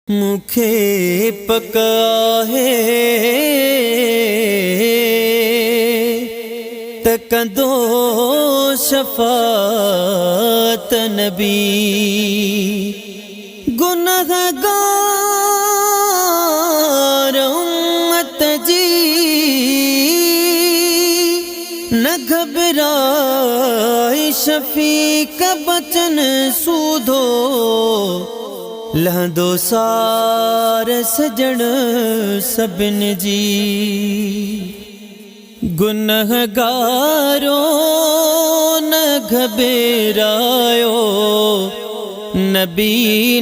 मुखे पका है तकंदो शफात नबी गुनहगार उम्मत जी न घबराए शफीक बचन सूधो लहंदो सार सजण सबिन जी गुनहगारो न घबरायो नबी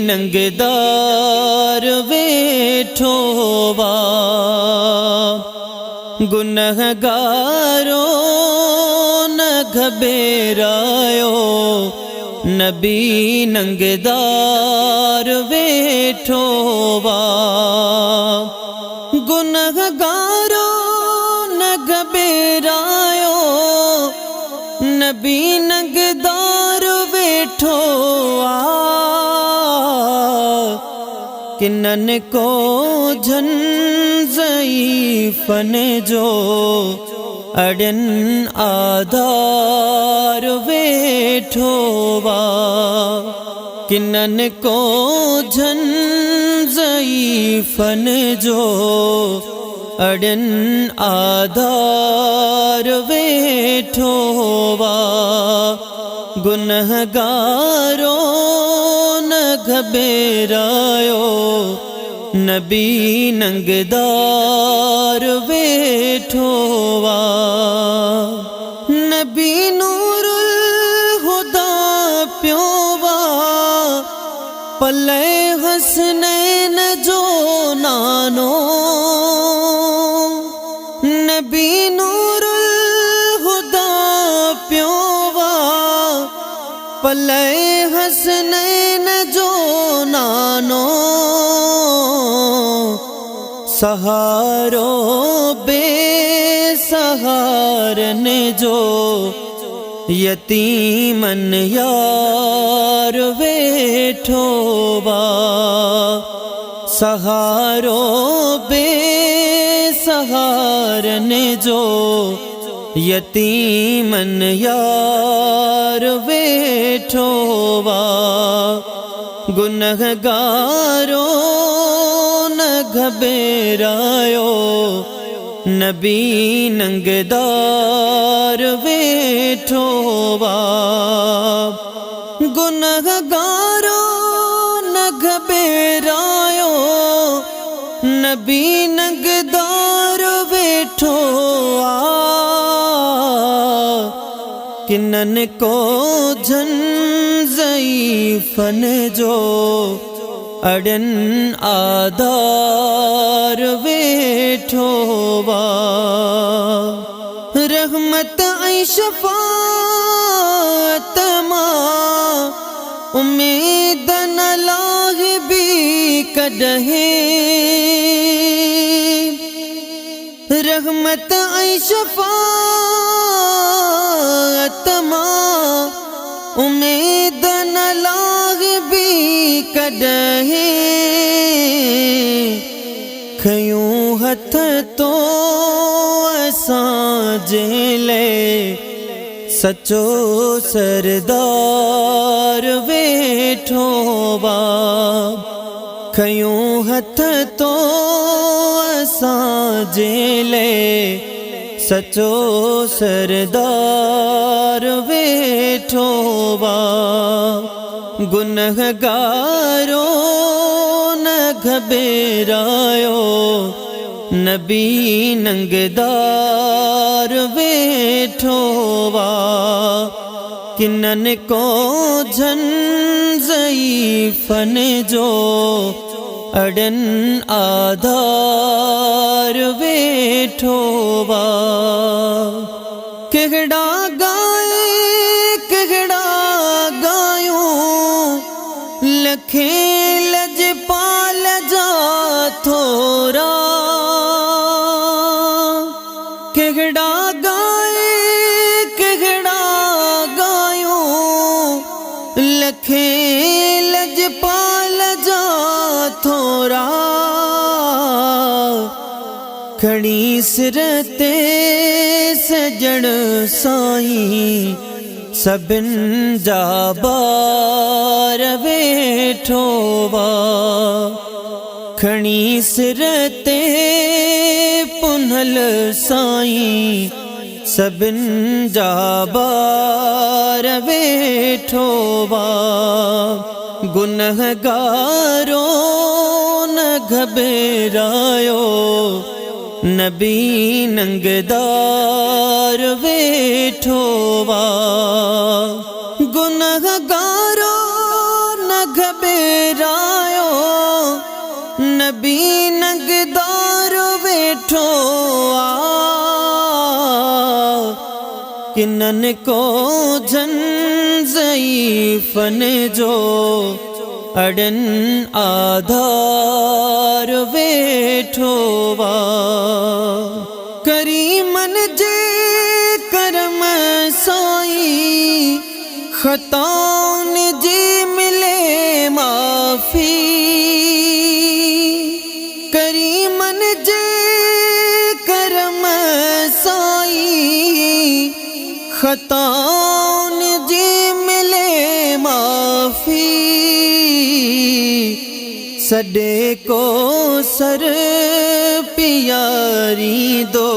नंगदार वेठो वा गुनहगारो न घबरायो नबी नंगदार वेठो वा गुनहगारो न घबरायो नबी नंगदार वेठो आ किनन को झन ज़ईफ़न जो अड़न आधार वेठो वा किनन को झन ज़ईफ़न जो अड़न आधार वेठो वा गुनहगारो न घबरायो नबी नंगदार वेठो वा नबी नूरुल हुदा प्यो वा पले हसनैन जो नानो नबी नूरुल हुदा प्यो वा पले हसनैन जो नानो सहारो बेसहारन जो यतीमन यार वेठो वा सहारो बेसहारन जो यतीमन यार वेठो वा गुनहगारो न घबरायो नबी नंगदार वेठो वा गुनहगारो न घबरायो नबी नंगदार वेठो आ किनन को झन ज़ईफ़न जो अड़न आधार वेठो वा रहमत ऐं शफाअत मां उम्मीद न लाहि बि कॾहिं रहमत ऐं शफाअत मां उम्मीद न लाहि बि कॾहिं खयूं हथ तो असां जे लाइ सचो सरदार वेठो वा खयूं हथ तो असां जे लाइ सचो सरदार वेठो वा गुनहगारो न घबरायो नबी नंगदार वेठो वा किनन को झन ज़ईफ़न जो अड़न आधार वेठो वा केहड़ा गाए केहड़ा गायूं लखे लजपाल जा थोरा केहड़ा गाए केहड़ा गायूं लखे लजपाल जा थोरा मोरा खड़ी सिर ते सजण साईं सभिन जा बार वेठो वा खड़ी सिर ते पुनल साईं सभिन जा बार वेठो वा गुनहगारो न घबरायो नबी नंगदार वेठो वा गुनहगारो न घबरायो नबी नंगदार वेठो आ किनन को जन ज़ईफ़न जो अड़न आधार वेठो वा करीमन जे करम साईं खताउन जी मिले माफ़ी करीमन जे करम साईं खताउन जी मिले माफ़ी सॾे को सर पियारी दो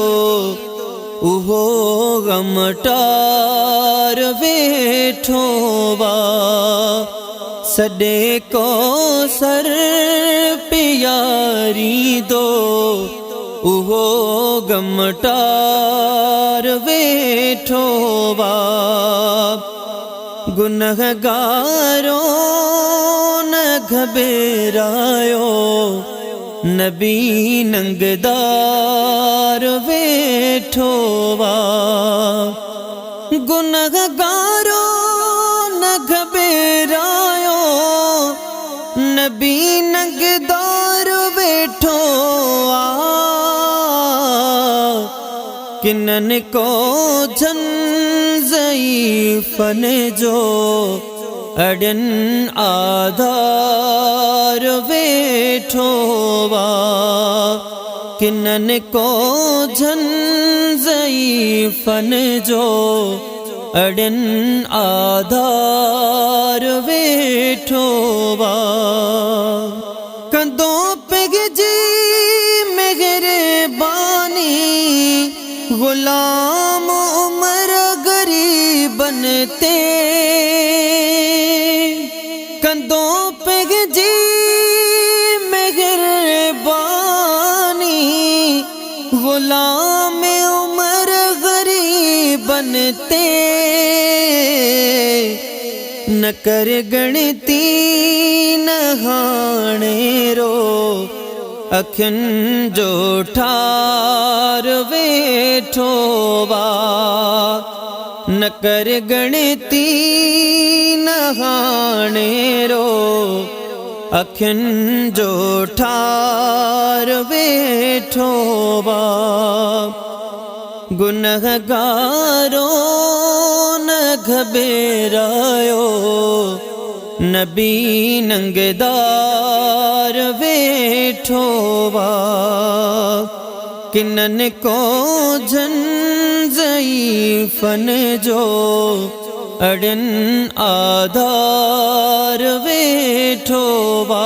उहो गमटार वेठो वा सॾे को सर पियारी दो उहो गमटार वेठो वा गुनहगारो न घबरायो नबी नंगदार वेठो वा गुनहगारो न घबरायो नबी नंगदार वेठो आ किनन को जन ज़ईफ़न जो अड़न आधार वेठो वा किनन को जन ज़ईफ़न जो अड़न आधार वेठो वा कंदों पिघजी मेहरबानी गुलाम उमर गरीबन ते कंदों पिघजी मेहरबानी गुलाम उमर गरीबन ते न कर गणती न हाणेरो अखिन जो ठार वेठो वा न कर गणती न हाणेरो अखिन जो ठार वेठो वा गुनहगारो न घबरायो नबी नंगदार वेठो वा किनन को जन ज़ईफ़न जो अड़न आधार वेठो वा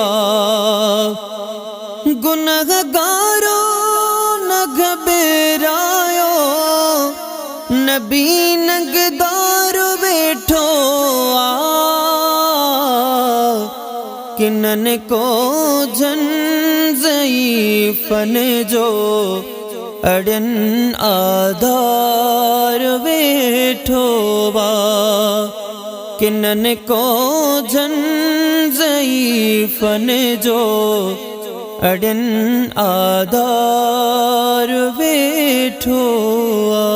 गुनहगारो न घबरायो नबी नंगदार वेठो आ किनन को जन ज़ईफ़न जो अड़न आधार वेठो वा किनन को जन ज़ईफ़न जो अड़न आधार वेठो वा।